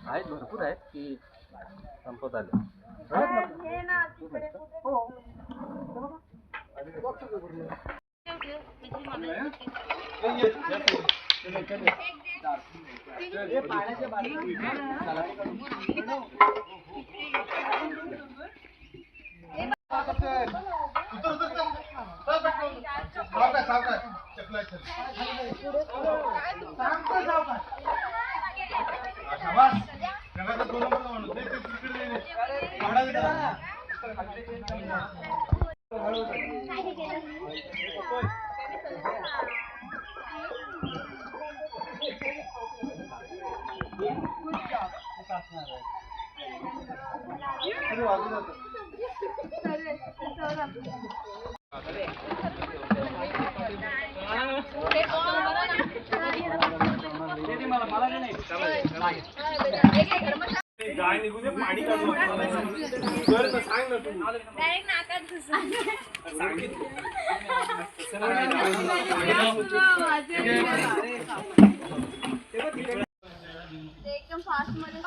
आहेत, भरपूर आहेत की संपत आले. गाय निघू दे, पाणी काढू कर ना, सांग ना तू डायरेक्ट नाकात एकदम फास्ट मध्ये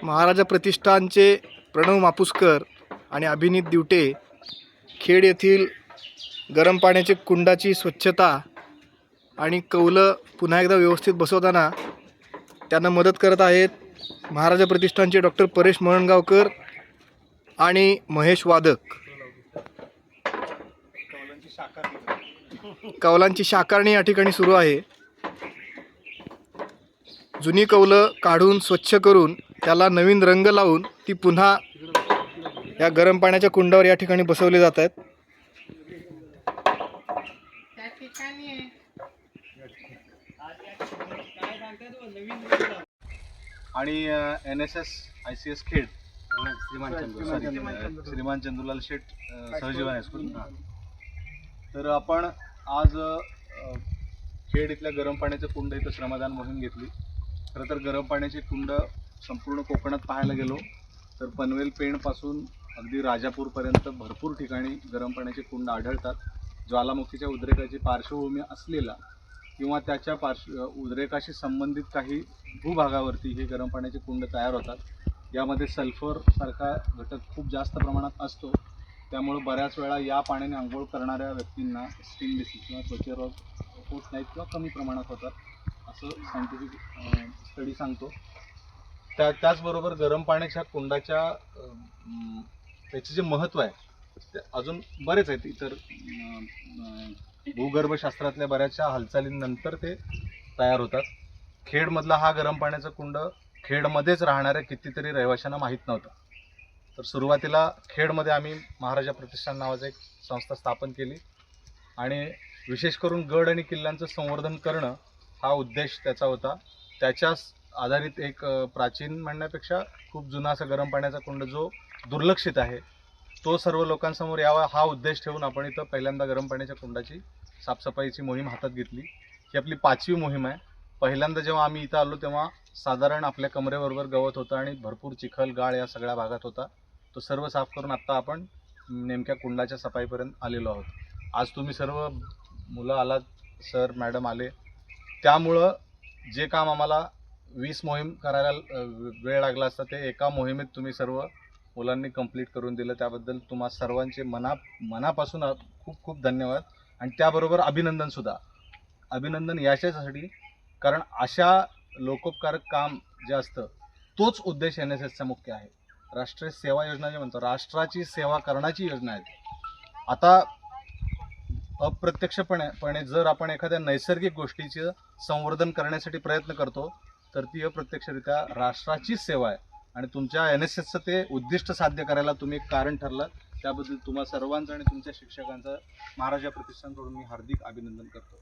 महाराजा प्रतिष्ठानचे प्रणव मापुसकर आणि अभिनीत दिवटे खेड येथील गरम पाण्याचे कुंडाची स्वच्छता आणि कौलं पुन्हा एकदा व्यवस्थित बसवताना त्यांना मदत करत आहेत महाराजा प्रतिष्ठानचे डॉक्टर परेश मळणगावकर आणि महेश वादक. कौलांची शाकारणी या ठिकाणी सुरू आहे. जुनी कौलं काढून स्वच्छ करून त्याला नवीन रंग लावून ती पुन्हा या गरम पाण्याच्या कुंडावर या ठिकाणी बसवले जात आहेत. आणि NSS ICS खेड श्रीमान चंदूलाल शेठ सहजीवन हायस्कूल. तर आपण आज खेड इथल्या गरम पाण्याचं कुंड इथं श्रमदान मोहीम घेतली. खरं तर गरम पाण्याचे कुंड संपूर्ण कोकणात पाहायला गेलो तर पनवेल पेणपासून अगदी राजापूरपर्यंत भरपूर ठिकाणी गरम पाण्याचे कुंड आढळतात. ज्वालामुखीच्या उद्रेकाची पार्श्वभूमी असलेला किंवा त्याच्या उद्रेकाशी संबंधित काही भूभागावरती हे गरम पाण्याचे कुंड तयार होतात. यामध्ये सल्फरसारखा घटक खूप जास्त प्रमाणात असतो. त्यामुळे बऱ्याच वेळा या पाण्याने आंघोळ करणाऱ्या व्यक्तींना स्किन डिसीज किंवा त्वचेरोग होत नाहीत किंवा कमी प्रमाणात होतात असं सायंटिफिक स्टडी सांगतो. त्याचबरोबर गरम पाण्याच्या कुंडाच्या त्याचे जे महत्त्व आहे ते अजून बरेच आहेत. इतर भूगर्भशास्त्रातल्या बऱ्याचशा हालचालींनंतर ते तयार होतात. खेडमधला हा गरम पाण्याचा कुंड खेडमध्येच राहणाऱ्या कितीतरी रहिवाशांना माहीत नव्हतं. तर सुरुवातीला खेडमध्ये आम्ही महाराजा प्रतिष्ठान नावाची एक संस्था स्थापन केली आणि विशेष करून गड आणि किल्ल्यांचं संवर्धन करणं हा उद्देश त्याचा होता. त्याच्याच आधारित एक प्राचीन म्हणण्यापेक्षा खूप जुना असा गरम पाण्याचा कुंड जो दुर्लक्षित आहे तो सर्व लोकांसमोर यावा हा उद्देश ठेवून आपण इथं पहिल्यांदा गरम पाण्याच्या कुंडाची साफसफाईची मोहीम हातात घेतली. ही आपली 5वी मोहीम आहे. पहिल्यांदा जेव्हा आम्ही इथं आलो तेव्हा साधारण आपल्या कमरेबरोबर गवत होतं आणि भरपूर चिखल गाळ या सगळ्या भागात होता. तो सर्व साफ करून आत्ता आपण नेमक्या कुंडाच्या सफाईपर्यंत आलेलो आहोत. आज तुम्ही सर्व मुलं आलात, सर मॅडम आले, त्यामुळं जे काम आम्हाला 20 मोहीम करायला वेळ लागला असता ते एका मोहिमेत तुम्ही सर्व मुलांनी कंप्लीट करून दिलं. त्याबद्दल तुम्हा सर्वांचे मनापासून खूप खूप धन्यवाद. आणि त्याबरोबर अभिनंदनसुद्धा. अभिनंदन याच्यासाठी कारण अशा लोकोपकारक काम जे असतं तोच उद्देश NSSचा मुख्य आहे. राष्ट्रीय सेवा योजना जे म्हणतो राष्ट्राची सेवा करण्याची योजना आहे. आता अप्रत्यक्षपणे जर आपण एखाद्या नैसर्गिक गोष्टीचं संवर्धन करण्यासाठी प्रयत्न करतो तर ती अप्रत्यक्षरित्या राष्ट्राचीच सेवा आहे आणि तुमच्या NSSचं ते उद्दिष्ट साध्य करायला तुम्ही एक कारण ठरलं. त्याबद्दल तुम्हा सर्वांचं आणि तुमच्या शिक्षकांचं महाराजा प्रतिष्ठानकडून मी हार्दिक अभिनंदन करतो.